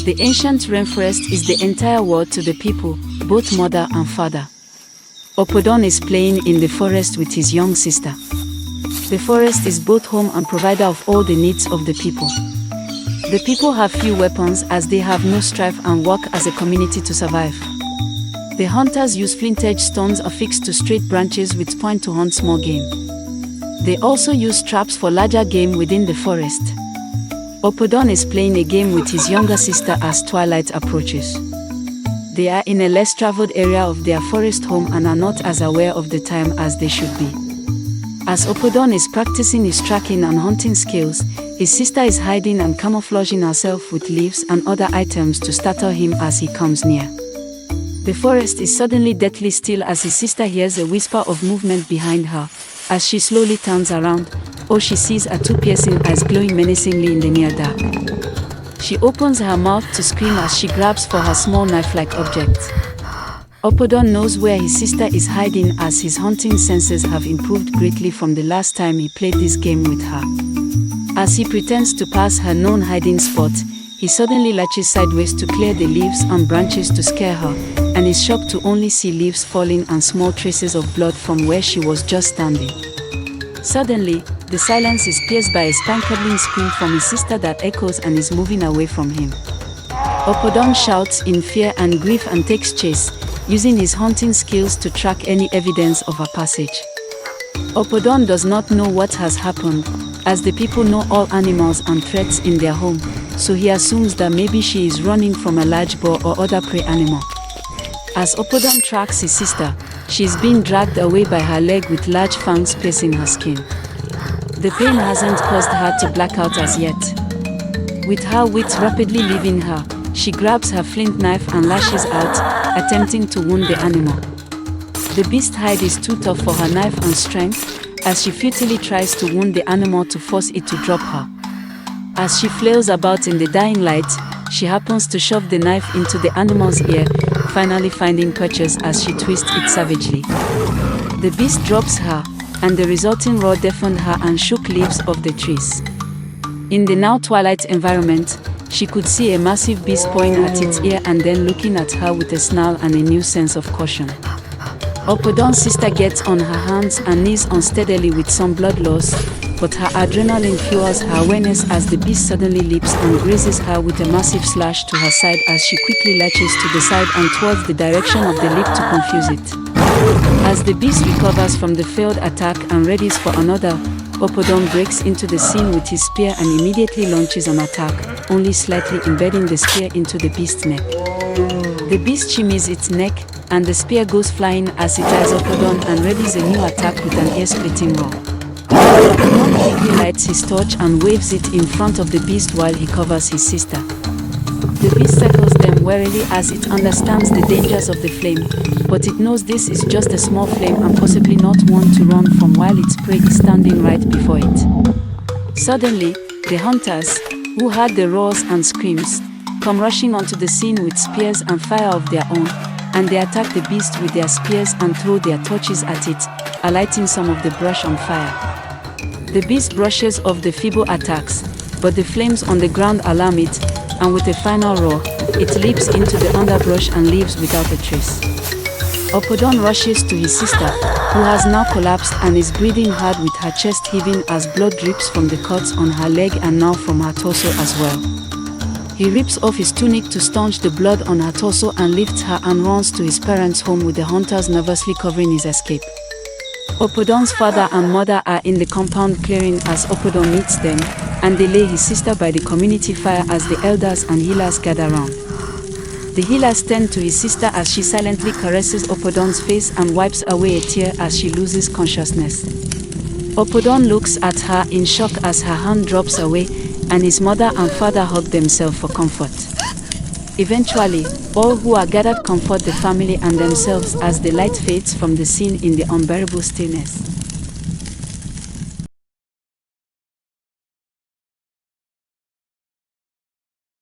The ancient rainforest is the entire world to the people, both mother and father. Orpadan is playing in the forest with his young sister. The forest is both home and provider of all the needs of the people. The people have few weapons as they have no strife and work as a community to survive. The hunters use flint-edged stones affixed to straight branches with point to hunt small game. They also use traps for larger game within the forest. Orpadan is playing a game with his younger sister as twilight approaches. They are in a less traveled area of their forest home and are not as aware of the time as they should be. As Orpadan is practicing his tracking and hunting skills, his sister is hiding and camouflaging herself with leaves and other items to startle him as he comes near. The forest is suddenly deathly still as his sister hears a whisper of movement behind her. As she slowly turns around, all she sees are two piercing eyes glowing menacingly in the near dark. She opens her mouth to scream as she grabs for her small knife-like object. Orpadan knows where his sister is hiding as his hunting senses have improved greatly from the last time he played this game with her. As he pretends to pass her known hiding spot, he suddenly latches sideways to clear the leaves and branches to scare her, and is shocked to only see leaves falling and small traces of blood from where she was just standing. Suddenly, the silence is pierced by a spine-curdling scream from his sister that echoes and is moving away from him. Orpadan shouts in fear and grief and takes chase, using his hunting skills to track any evidence of her passage. Orpadan does not know what has happened, as the people know all animals and threats in their home, so he assumes that maybe she is running from a large boar or other prey animal. As Orpadan tracks his sister, she is being dragged away by her leg with large fangs piercing her skin. The pain hasn't caused her to black out as yet. With her wits rapidly leaving her, she grabs her flint knife and lashes out, attempting to wound the animal. The beast's hide is too tough for her knife and strength, as she futilely tries to wound the animal to force it to drop her. As she flails about in the dying light, she happens to shove the knife into the animal's ear, finally finding purchase as she twists it savagely. The beast drops her, and the resulting roar deafened her and shook leaves off the trees. In the now twilight environment, she could see a massive beast pawing at its ear and then looking at her with a snarl and a new sense of caution. Orpadan's sister gets on her hands and knees unsteadily with some blood loss, but her adrenaline fuels her awareness as the beast suddenly leaps and grazes her with a massive slash to her side as she quickly latches to the side and towards the direction of the leap to confuse it. As the beast recovers from the failed attack and readies for another, Orpadan breaks into the scene with his spear and immediately launches an attack, only slightly embedding the spear into the beast's neck. The beast shimmies its neck, and the spear goes flying as it eyes Orpadan and readies a new attack with an ear-splitting roar. Orpadan quickly lights his torch and waves it in front of the beast while he covers his sister. The beast circles them warily as it understands the dangers of the flame, but it knows this is just a small flame and possibly not one to run from while its prey is standing right before it. Suddenly, the hunters, who heard the roars and screams, come rushing onto the scene with spears and fire of their own, and they attack the beast with their spears and throw their torches at it, alighting some of the brush on fire. The beast brushes off the feeble attacks, but the flames on the ground alarm it, and with a final roar, it leaps into the underbrush and leaves without a trace. Orpadan rushes to his sister, who has now collapsed and is breathing hard with her chest heaving as blood drips from the cuts on her leg and now from her torso as well. He rips off his tunic to staunch the blood on her torso and lifts her and runs to his parents' home with the hunters nervously covering his escape. Orpadan's father and mother are in the compound clearing as Orpadan meets them, and they lay his sister by the community fire as the elders and healers gather round. The healers tend to his sister as she silently caresses Orpadan's face and wipes away a tear as she loses consciousness. Orpadan looks at her in shock as her hand drops away, and his mother and father hug themselves for comfort. Eventually, all who are gathered comfort the family and themselves as the light fades from the scene in the unbearable stillness.